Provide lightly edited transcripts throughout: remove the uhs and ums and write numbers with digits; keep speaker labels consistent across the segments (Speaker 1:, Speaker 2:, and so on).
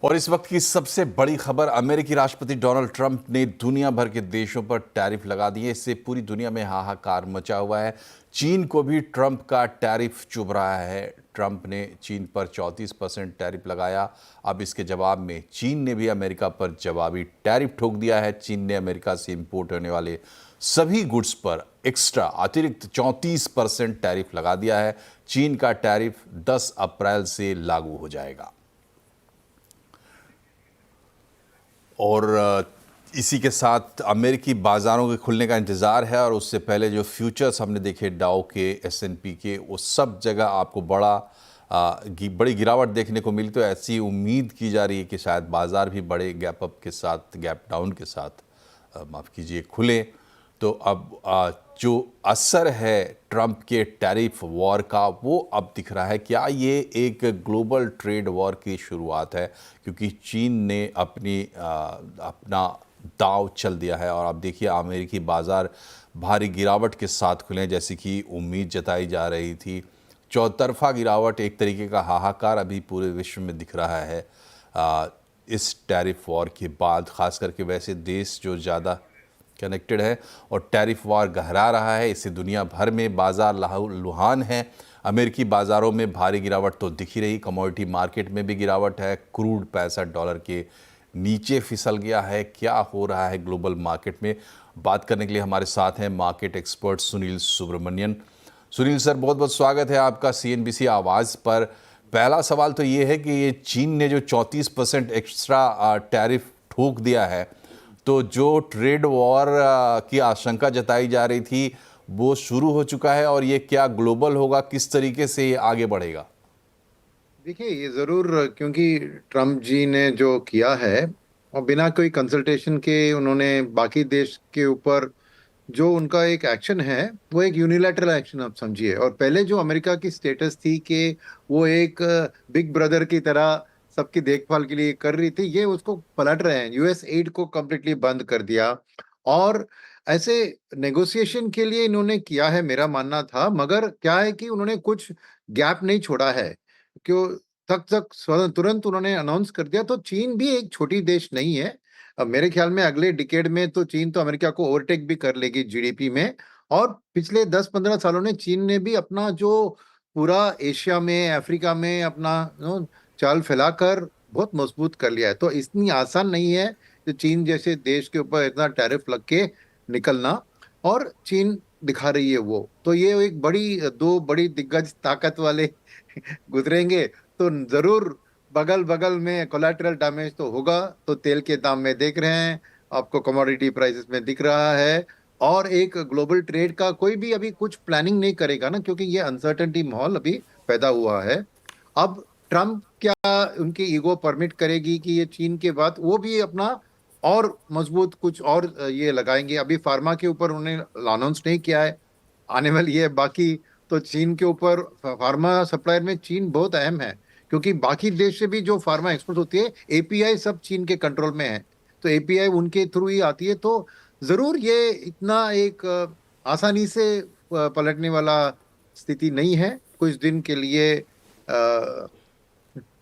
Speaker 1: और इस वक्त की सबसे बड़ी खबर, अमेरिकी राष्ट्रपति डोनाल्ड ट्रंप ने दुनिया भर के देशों पर टैरिफ लगा दिए। इससे पूरी दुनिया में हाहाकार मचा हुआ है। चीन को भी ट्रंप का टैरिफ चुभ रहा है। ट्रंप ने चीन पर 34% टैरिफ लगाया। अब इसके जवाब में चीन ने भी अमेरिका पर जवाबी टैरिफ ठोक दिया है। चीन ने अमेरिका से इंपोर्ट होने वाले सभी गुड्स पर एक्स्ट्रा अतिरिक्त 34% टैरिफ लगा दिया है। चीन का टैरिफ 10 अप्रैल से लागू हो जाएगा। और इसी के साथ अमेरिकी बाज़ारों के खुलने का इंतज़ार है। और उससे पहले जो फ्यूचर्स हमने देखे डाउ के, S&P के, वो सब जगह आपको बड़ी गिरावट देखने को मिली। तो ऐसी उम्मीद की जा रही है कि शायद बाज़ार भी बड़े गैप अप के साथ, गैप डाउन के साथ माफ़ कीजिए, खुले। तो अब जो असर है ट्रंप के टैरिफ वॉर का, वो अब दिख रहा है। क्या ये एक ग्लोबल ट्रेड वॉर की शुरुआत है? क्योंकि चीन ने अपना दांव चल दिया है। और अब देखिए अमेरिकी बाज़ार भारी गिरावट के साथ खुले, जैसे कि उम्मीद जताई जा रही थी। चौतरफा गिरावट, एक तरीके का हाहाकार अभी पूरे विश्व में दिख रहा है इस टैरिफ वॉर के बाद। ख़ास करके वैसे देश जो ज़्यादा कनेक्टेड है और टैरिफ वार गहरा रहा है, इससे दुनिया भर में बाजार लुहान है। अमेरिकी बाज़ारों में भारी गिरावट तो दिख ही रही, कमोडिटी मार्केट में भी गिरावट है। क्रूड $65 के नीचे फिसल गया है। क्या हो रहा है ग्लोबल मार्केट में, बात करने के लिए हमारे साथ हैं market expert Sunil Subramanian. Sunil sir, बहुत बहुत स्वागत है आपका CNBC आवाज़ पर। पहला सवाल तो ये है कि ये चीन ने जो 34% एक्स्ट्रा टैरिफ ठोक दिया है, तो जो ट्रेड वॉर की आशंका जताई जा रही थी वो शुरू हो चुका है। और ये क्या ग्लोबल होगा, किस तरीके से ये आगे बढ़ेगा?
Speaker 2: देखिए, ये जरूर, क्योंकि ट्रम्प जी ने जो किया है और बिना कोई कंसल्टेशन के उन्होंने बाकी देश के ऊपर जो उनका एक एक्शन है, वो एक यूनिलैटरल एक्शन आप समझिए। और पहले जो अमेरिका की स्टेटस थी कि वो एक बिग ब्रदर की तरह सबकी देखभाल के लिए कर रही थी, ये उसको पलट रहे हैं। यूएस एड को कम्प्लीटली बंद कर दिया। और ऐसे नेगोशिएशन के लिए इन्होंने किया है, मेरा मानना था। मगर क्या है कि उन्होंने कुछ गैप नहीं छोड़ा है, क्यों तक तक तुरंत उन्होंने अनाउंस कर दिया। तो चीन भी एक छोटी देश नहीं है। अब मेरे ख्याल में अगले डिकेड में तो चीन तो अमेरिका को ओवरटेक भी कर लेगी जीडीपी में। और पिछले 10-15 सालों में चीन ने भी अपना जो पूरा एशिया में, अफ्रीका में अपना चाल फैलाकर बहुत मजबूत कर लिया है। तो इतनी आसान नहीं है कि चीन जैसे देश के ऊपर इतना टैरिफ लग के निकलना। और चीन दिखा रही है वो, तो ये एक दो बड़ी दिग्गज ताकत वाले गुजरेंगे तो जरूर बगल बगल में कोलैटरल डैमेज तो होगा। तो तेल के दाम में देख रहे हैं, आपको कमोडिटी प्राइसेस में दिख रहा है। और एक ग्लोबल ट्रेड का कोई भी अभी कुछ प्लानिंग नहीं करेगा ना, क्योंकि ये अनसर्टेनिटी माहौल अभी पैदा हुआ है। अब ट्रम्प क्या उनकी ईगो परमिट करेगी कि ये चीन के बाद वो भी अपना और मजबूत कुछ और ये लगाएंगे? अभी फार्मा के ऊपर उन्होंने अनाउंस नहीं किया है, आने वाली है बाकी। तो चीन के ऊपर फार्मा सप्लायर में चीन बहुत अहम है, क्योंकि बाकी देश से भी जो फार्मा एक्सपोर्ट होती है, एपीआई सब चीन के कंट्रोल में है। तो एपीआई उनके थ्रू ही आती है। तो जरूर ये इतना एक आसानी से पलटने वाला स्थिति नहीं है। कुछ दिन के लिए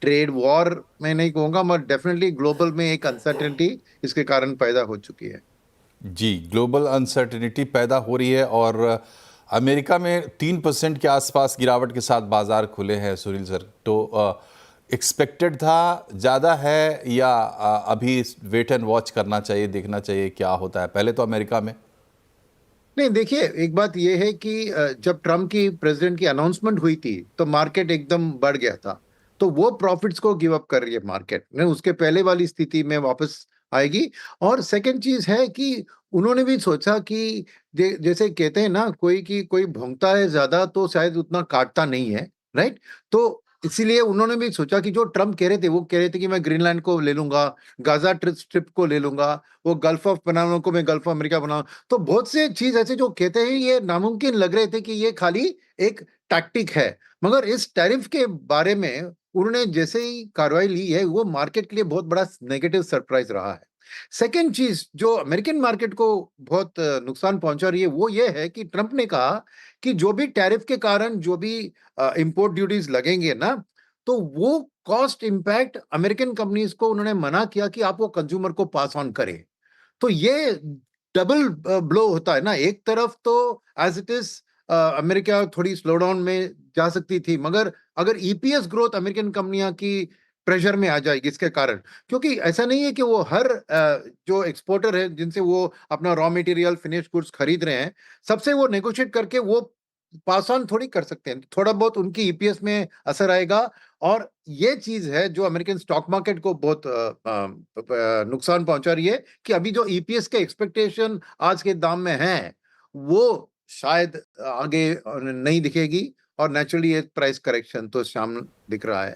Speaker 2: ट्रेड वॉर मैं नहीं कहूंगा, मगर डेफिनेटली ग्लोबल में एक अनसर्टेनिटी इसके कारण पैदा हो चुकी है।
Speaker 1: जी, ग्लोबल अनसर्टेनिटी पैदा हो रही है। और अमेरिका में 3% के आसपास गिरावट के साथ बाजार खुले हैं सुनील सर। तो एक्सपेक्टेड था, ज़्यादा है, या अभी वेट एंड वॉच करना चाहिए, देखना चाहिए क्या होता है? पहले तो अमेरिका में
Speaker 2: नहीं, देखिए, एक बात यह है कि जब ट्रम्प की प्रेसिडेंट की अनाउंसमेंट हुई थी तो मार्केट एकदम बढ़ गया था। तो वो प्रॉफिट्स को गिव अप कर रही है मार्केट ने, उसके पहले वाली स्थिति में वापस आएगी। और सेकंड चीज है कि उन्होंने भी सोचा कि जैसे कहते हैं ना, कोई भौंकता है ज्यादा तो शायद उतना काटता नहीं है, राइट? तो इसीलिए उन्होंने भी सोचा कि जो ट्रम्प कह रहे थे, वो कह रहे थे कि मैं ग्रीनलैंड को ले लूंगा, गाजा स्ट्रिप को ले लूंगा, वो गल्फ ऑफ बनाना को मैं गल्फ ऑफ अमेरिका बना। तो बहुत से चीज ऐसे जो कहते हैं, ये नामुमकिन लग रहे थे कि ये खाली एक टैक्टिक है। मगर इस टैरिफ के बारे में उन्होंने जैसे ही कार्रवाई ली है, वो मार्केट के लिए बहुत बड़ा नेगेटिव सरप्राइज रहा है। सेकेंड चीज जो अमेरिकन मार्केट को बहुत नुकसान पहुंचा रही है, वो ये है कि ट्रंप ने कहा कि जो भी टैरिफ के कारण जो भी इंपोर्ट ड्यूटीज लगेंगे ना, तो वो कॉस्ट इम्पैक्ट अमेरिकन कंपनीज को उन्होंने मना किया कि आप वो कंज्यूमर को पास ऑन करें। तो ये डबल ब्लो होता है ना। एक तरफ तो एज इट इज अमेरिका थोड़ी स्लो डाउन में जा सकती थी, मगर अगर ईपीएस ग्रोथ अमेरिकन कंपनियां की प्रेशर में आ जाएगी इसके कारण, क्योंकि ऐसा नहीं है कि वो हर जो एक्सपोर्टर है जिनसे वो अपना रॉ मटेरियल फिनिश गुड्स खरीद रहे हैं, सबसे वो नेगोशिएट करके वो पास ऑन थोड़ी कर सकते हैं। थोड़ा बहुत उनकी ईपीएस में असर आएगा, और ये चीज है जो अमेरिकन स्टॉक मार्केट को बहुत नुकसान पहुंचा रही है कि अभी जो ईपीएस के एक्सपेक्टेशन आज के दाम में है वो शायद आगे नहीं दिखेगी, और नेचुरली एक प्राइस करेक्शन तो सामने दिख रहा है।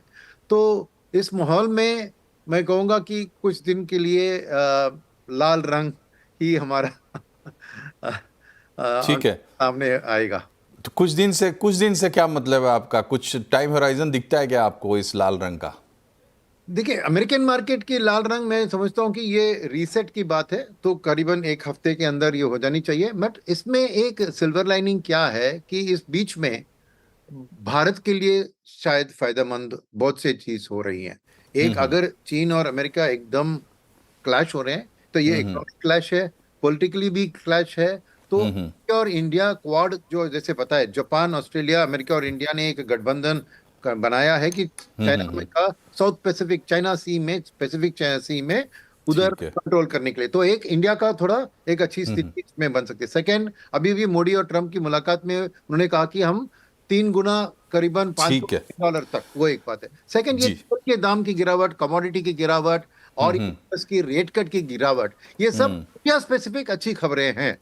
Speaker 2: तो इस माहौल में मैं कहूंगा कि कुछ दिन के लिए लाल रंग ही हमारा
Speaker 1: ठीक है।
Speaker 2: सामने आएगा।
Speaker 1: तो कुछ दिन से क्या मतलब है आपका? कुछ टाइम होराइजन दिखता है क्या आपको इस लाल रंग का?
Speaker 2: देखिए, अमेरिकन मार्केट की लाल रंग मैं समझता हूं कि ये रीसेट की बात है, तो करीबन एक हफ्ते के अंदर ये हो जानी चाहिए। बट इसमें एक सिल्वर लाइनिंग क्या है कि इस बीच में भारत के लिए शायद फायदेमंद बहुत से चीज हो रही हैं। एक, अगर चीन और अमेरिका एकदम क्लैश हो रहे हैं तो ये इकोनॉमिक क्लैश है, पॉलिटिकली भी क्लैश है। तो अमेरिका और इंडिया क्वाड, जो जैसे पता है जापान, ऑस्ट्रेलिया, अमेरिका और इंडिया ने एक गठबंधन बनाया है कि चाइना में का साउथ पैसिफिक चाइना सी में, पैसिफिक चाइना सी में उधर
Speaker 1: ठीक है।
Speaker 2: कंट्रोल करने के लिए। तो एक इंडिया का थोड़ा एक अच्छी स्थिति में बन सकती है। सेकंड, अभी भी मोदी और ट्रम्प की मुलाकात में उन्होंने कहा कि हम 3 गुना करीबन
Speaker 1: ठीक है।
Speaker 2: $500 तक, वो एक बात है। सेकंड, ये
Speaker 1: जी।
Speaker 2: तेल के दाम की गिरावट, कमोडिटी की गिरावट और इसकी रेट कट की गिरावट, ये सब इंडिया स्पेसिफिक अच्छी खबरें हैं।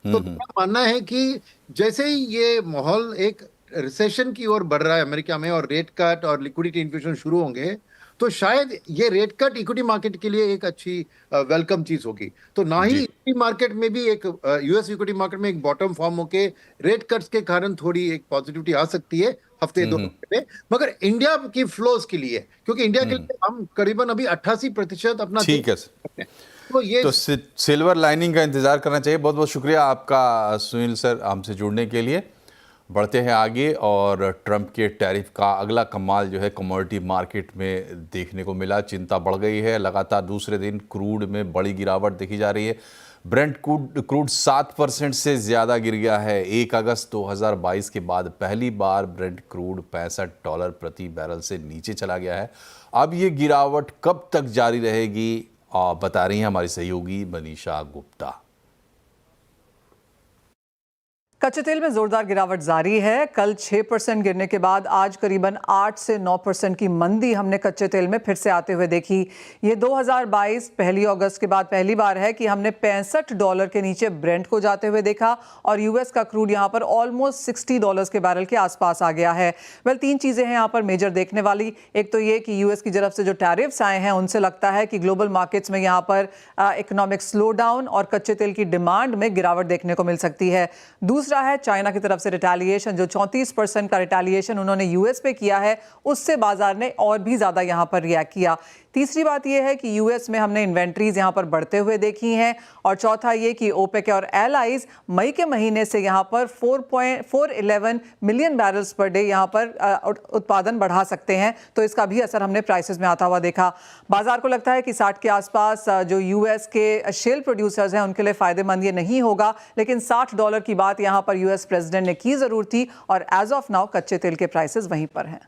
Speaker 2: तो मेरा मानना है कि जैसे ही ये माहौल एक रिसेशन की ओर बढ़ रहा है अमेरिका में, और रेट कट और लिक्विडिटी इन्फ्यूजन शुरू होंगे, तो शायद ये रेट कट इक्विटी मार्केट के लिए एक अच्छी वेलकम चीज होगी। तो ना ही
Speaker 1: जी।
Speaker 2: इक्विटी मार्केट में भी एक यूएस इक्विटी मार्केट में एक बॉटम फॉर्म होके रेट कट्स के कारण थोड़ी एक पॉजिटिविटी आ सकती है हफ्ते 2 हफ्ते में, मगर इंडिया की फ्लोज के लिए, क्योंकि इंडिया के लिए हम करीबन अभी 88% अपना
Speaker 1: ठीक है।
Speaker 2: तो ये
Speaker 1: तो सिल्वर लाइनिंग का इंतजार करना चाहिए। बहुत बहुत शुक्रिया आपका सुनील सर हमसे जुड़ने के लिए। बढ़ते हैं आगे, और ट्रंप के टैरिफ का अगला कमाल जो है कमोडिटी मार्केट में देखने को मिला। चिंता बढ़ गई है। लगातार दूसरे दिन क्रूड में बड़ी गिरावट देखी जा रही है। ब्रेंट क्रूड 7% से ज़्यादा गिर गया है। 1 अगस्त 2022 के बाद पहली बार ब्रेंट क्रूड $65 प्रति बैरल से नीचे चला गया है। अब ये गिरावट कब तक जारी रहेगी, बता रही हैं हमारी सहयोगी मनीषा गुप्ता।
Speaker 3: कच्चे तेल में जोरदार गिरावट जारी है। कल 6% गिरने के बाद आज करीबन 8 से 9% की मंदी हमने कच्चे तेल में फिर से आते हुए देखी। ये 2022 1 अगस्त के बाद पहली बार है कि हमने $65 के नीचे ब्रेंट को जाते हुए देखा, और यूएस का क्रूड यहाँ पर ऑलमोस्ट $60 के बैरल के आसपास आ गया है। वेल, 3 चीज़ें हैं यहाँ पर मेजर देखने वाली। एक तो ये कि यूएस की तरफ से जो टैरिफ्स आए हैं उनसे लगता है कि ग्लोबल मार्केट्स में यहाँ पर इकोनॉमिक स्लो डाउन और कच्चे तेल की डिमांड में गिरावट देखने को मिल सकती है। दूसरा है चाइना की तरफ से रिटेलिएशन, जो 34% का रिटेलिएशन उन्होंने यूएस पे किया है, उससे बाजार ने और भी ज्यादा यहां पर रिएक्ट किया। तीसरी बात यह है कि यूएस में हमने इन्वेंट्रीज यहां पर बढ़ते हुए देखी हैं, और चौथा ये कि ओपेक और एलाइज मई के महीने से यहां पर 411 मिलियन बैरल्स पर डे यहां पर उत्पादन बढ़ा सकते हैं। तो इसका भी असर हमने प्राइसेस में आता हुआ देखा। बाजार को लगता है कि 60 के आसपास जो यूएस के शेल प्रोड्यूसर्स हैं उनके लिए फायदेमंद ये नहीं होगा, लेकिन $60 की बात यहां पर यूएस प्रेसिडेंट ने की जरूर थी, और एज ऑफ नाउ कच्चे तेल के प्राइसेस वहीं पर हैं।